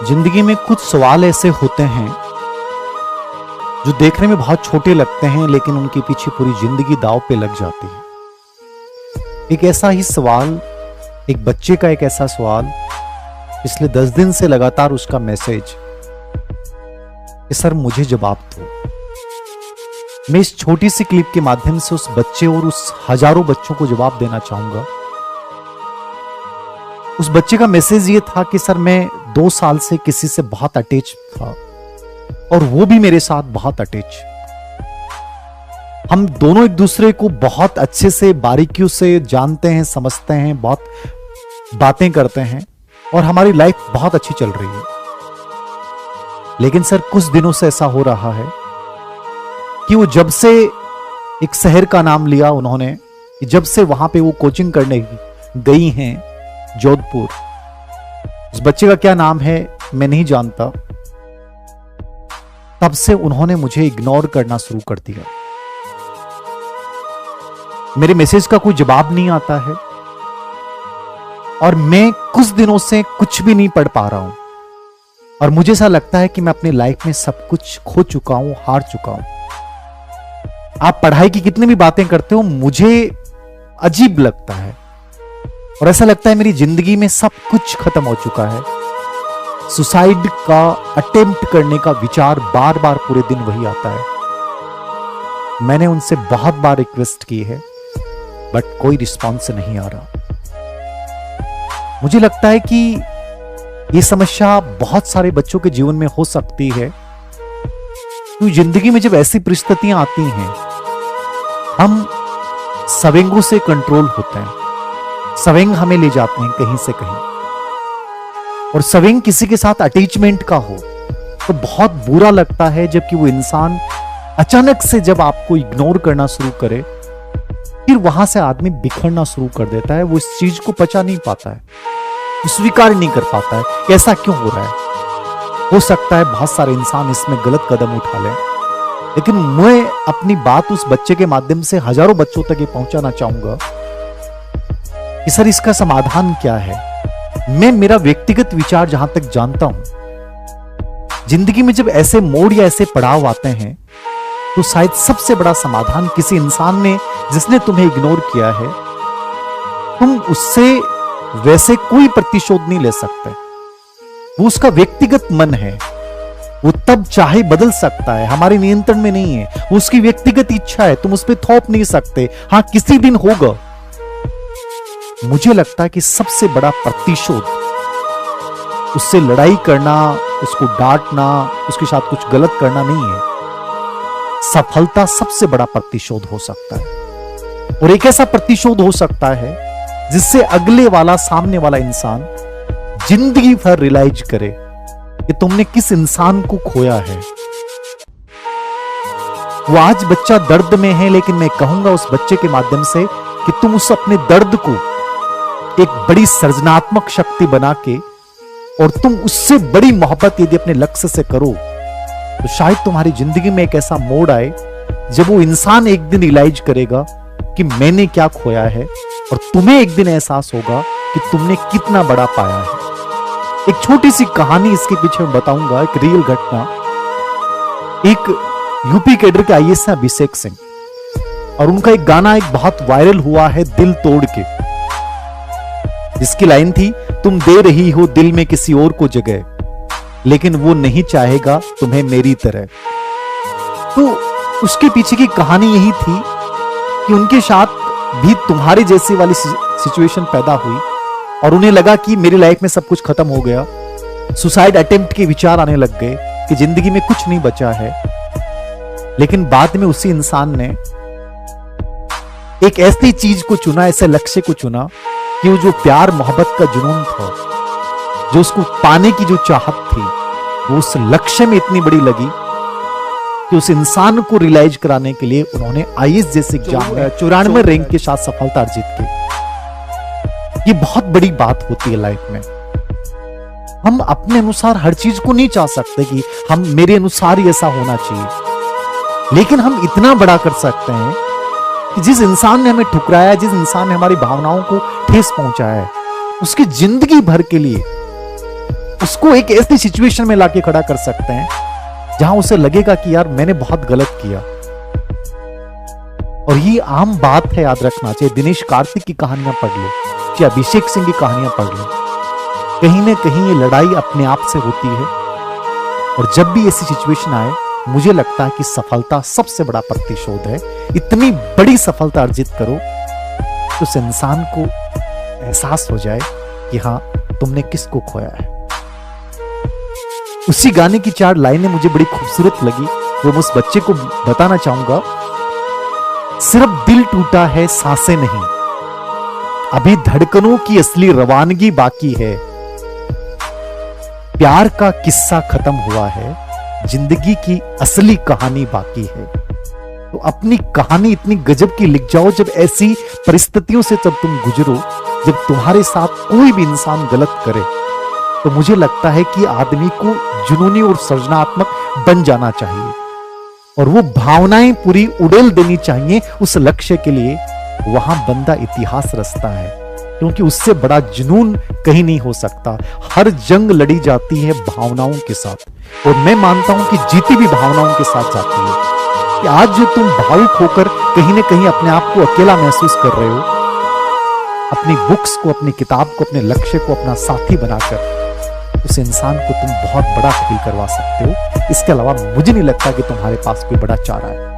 जिंदगी में कुछ सवाल ऐसे होते हैं जो देखने में बहुत छोटे लगते हैं, लेकिन उनके पीछे पूरी जिंदगी दांव पे लग जाती है। एक ऐसा ही सवाल, एक बच्चे का एक ऐसा सवाल, पिछले 10 दिन से लगातार उसका मैसेज कि सर मुझे जवाब दो। मैं इस छोटी सी क्लिप के माध्यम से उस बच्चे और उस हजारों बच्चों को जवाब देना चाहूंगा। उस बच्चे का मैसेज ये था कि सर मैं 2 साल से किसी से बहुत अटैच था और वो भी मेरे साथ बहुत अटैच। हम दोनों एक दूसरे को बहुत अच्छे से बारीकियों से जानते हैं, समझते हैं, बहुत बातें करते हैं और हमारी लाइफ बहुत अच्छी चल रही है। लेकिन सर कुछ दिनों से ऐसा हो रहा है कि वो जब से एक शहर का नाम लिया उन्होंने, जब से वहां पे वो कोचिंग करने गई हैं जोधपुर, उस बच्चे का क्या नाम है मैं नहीं जानता, तब से उन्होंने मुझे इग्नोर करना शुरू कर दिया। मेरे मैसेज का कोई जवाब नहीं आता है और मैं कुछ दिनों से कुछ भी नहीं पढ़ पा रहा हूं और मुझे ऐसा लगता है कि मैं अपनी लाइफ में सब कुछ खो चुका हूं, हार चुका हूं। आप पढ़ाई की कितनी भी बातें करते हो, मुझे अजीब लगता है और ऐसा लगता है मेरी जिंदगी में सब कुछ खत्म हो चुका है। सुसाइड का अटेम्प्ट करने का विचार बार बार पूरे दिन वही आता है। मैंने उनसे बहुत बार रिक्वेस्ट की है बट कोई रिस्पॉन्स नहीं आ रहा। मुझे लगता है कि यह समस्या बहुत सारे बच्चों के जीवन में हो सकती है। तो जिंदगी में जब ऐसी परिस्थितियां आती हैं, हम सवेंगों से कंट्रोल होते हैं। सवेंग हमें ले जाते हैं कहीं से कहीं, और सवेंग किसी के साथ अटैचमेंट का हो तो बहुत बुरा लगता है जबकि वो इंसान अचानक से जब आपको इग्नोर करना शुरू करे, फिर वहां से आदमी बिखरना शुरू कर देता है। वो इस चीज को पचा नहीं पाता है, स्वीकार नहीं कर पाता है ऐसा क्यों हो रहा है। हो सकता है बहुत सारे इंसान इसमें गलत कदम उठा लें, लेकिन मैं अपनी बात उस बच्चे के माध्यम से हजारों बच्चों तक ये पहुंचाना चाहूंगा कि सर इसका समाधान क्या है। मैं मेरा व्यक्तिगत विचार जहां तक जानता हूं, जिंदगी में जब ऐसे मोड़ या ऐसे पड़ाव आते हैं तो शायद सबसे बड़ा समाधान किसी इंसान ने जिसने तुम्हें इग्नोर किया है, तुम उससे वैसे कोई प्रतिशोध नहीं ले सकते। वो उसका व्यक्तिगत मन है, वो तब चाहे बदल सकता है, हमारे नियंत्रण में नहीं है। वो उसकी व्यक्तिगत इच्छा है, तुम उस पर थोप नहीं सकते। हां किसी दिन होगा। मुझे लगता है कि सबसे बड़ा प्रतिशोध उससे लड़ाई करना, उसको डांटना, उसके साथ कुछ गलत करना नहीं है। सफलता सबसे बड़ा प्रतिशोध हो सकता है और एक ऐसा प्रतिशोध हो सकता है जिससे अगले वाला, सामने वाला इंसान जिंदगी भर रियलाइज करे कि तुमने किस इंसान को खोया है। वो आज बच्चा दर्द में है, लेकिन मैं कहूंगा उस बच्चे के माध्यम से कि तुम उस अपने दर्द को एक बड़ी सृजनात्मक शक्ति बना के और तुम उससे बड़ी मोहब्बत यदि अपने लक्ष्य से करो तो शायद तुम्हारी जिंदगी में एक ऐसा मोड़ आए जब वो इंसान एक दिन रियलाइज करेगा कि मैंने क्या खोया है, और तुम्हें एक दिन एहसास होगा कि तुमने कितना बड़ा पाया है। एक छोटी सी कहानी इसके पीछे मैं बताऊंगा, एक रियल घटना। एक यूपी कैडर के आईएएस हैं अभिषेक सिंह, और उनका एक गाना एक बहुत वायरल हुआ है, दिल तोड़ के, जिसकी लाइन थी, तुम दे रही हो दिल में किसी और को जगह, लेकिन वो नहीं चाहेगा तुम्हें मेरी तरह। तो उसके पीछे की कहानी यही थी कि उनके साथ भी तुम्हारी जैसी वाली सिचुएशन पैदा हुई और उन्हें लगा कि मेरी लाइफ में सब कुछ खत्म हो गया। सुसाइड अटेम्प्ट के विचार आने लग गए कि जिंदगी में कुछ नहीं बचा है। लेकिन बाद में उसी इंसान ने एक ऐसी चीज को चुना, ऐसे लक्ष्य को चुना कि वो जो प्यार मोहब्बत का जुनून था, जो उसको पाने की जो चाहत थी, वो उस लक्ष्य में इतनी बड़ी लगी कि उस इंसान को रियलाइज कराने के लिए उन्होंने आईएएस जैसे एग्जाम में 94 रैंक के साथ सफलता अर्जित की। ये बहुत बड़ी बात होती है लाइफ में। हम अपने अनुसार हर चीज को नहीं चाह सकते कि हम मेरे अनुसार ही ऐसा होना चाहिए, लेकिन हम इतना बड़ा कर सकते हैं कि जिस इंसान ने हमें ठुकराया, जिस इंसान ने हमारी भावनाओं को ठेस पहुंचाया है, उसकी जिंदगी भर के लिए उसको एक ऐसी सिचुएशन में लाके खड़ा कर सकते हैं जहां उसे लगेगा कि यार मैंने बहुत गलत किया। और ये आम बात है, याद रखना चाहिए। दिनेश कार्तिक की कहानियां पढ़ लो, चाहे अभिषेक सिंह की कहानियां पढ़ लो, कहीं ना कहीं ये लड़ाई अपने आप से होती है। और जब भी ऐसी सिचुएशन आए, मुझे लगता है कि सफलता सबसे बड़ा प्रतिशोध है। इतनी बड़ी सफलता अर्जित करो तो उस इंसान को एहसास हो जाए कि हां, तुमने किसको खोया है। उसी गाने की 4 लाइनें मुझे बड़ी खूबसूरत लगी, वो मैं उस बच्चे को बताना चाहूंगा। सिर्फ दिल टूटा है, सांसें नहीं, अभी धड़कनों की असली रवानगी बाकी है। प्यार का किस्सा खत्म हुआ है, जिंदगी की असली कहानी बाकी है। तो अपनी कहानी इतनी गजब की लिख जाओ, जब ऐसी परिस्थितियों से जब तुम गुजरो, जब तुम्हारे साथ कोई भी इंसान गलत करे, तो मुझे लगता है कि आदमी को जुनूनी और सृजनात्मक बन जाना चाहिए और वो भावनाएं पूरी उड़ेल देनी चाहिए उस लक्ष्य के लिए। वहां बंदा इतिहास रचता है, क्योंकि उससे बड़ा जुनून कहीं नहीं हो सकता। हर जंग लड़ी जाती है भावनाओं के साथ, और मैं मानता हूं कि जीती भी भावनाओं के साथ जाती है। कि आज जो तुम भावुक होकर कहीं ना कहीं अपने आप को अकेला महसूस कर रहे हो, अपनी बुक्स को, अपनी किताब को, अपने लक्ष्य को अपना साथी बनाकर उस इंसान को तुम बहुत बड़ा फील करवा सकते हो। इसके अलावा मुझे नहीं लगता कि तुम्हारे पास कोई बड़ा चारा है।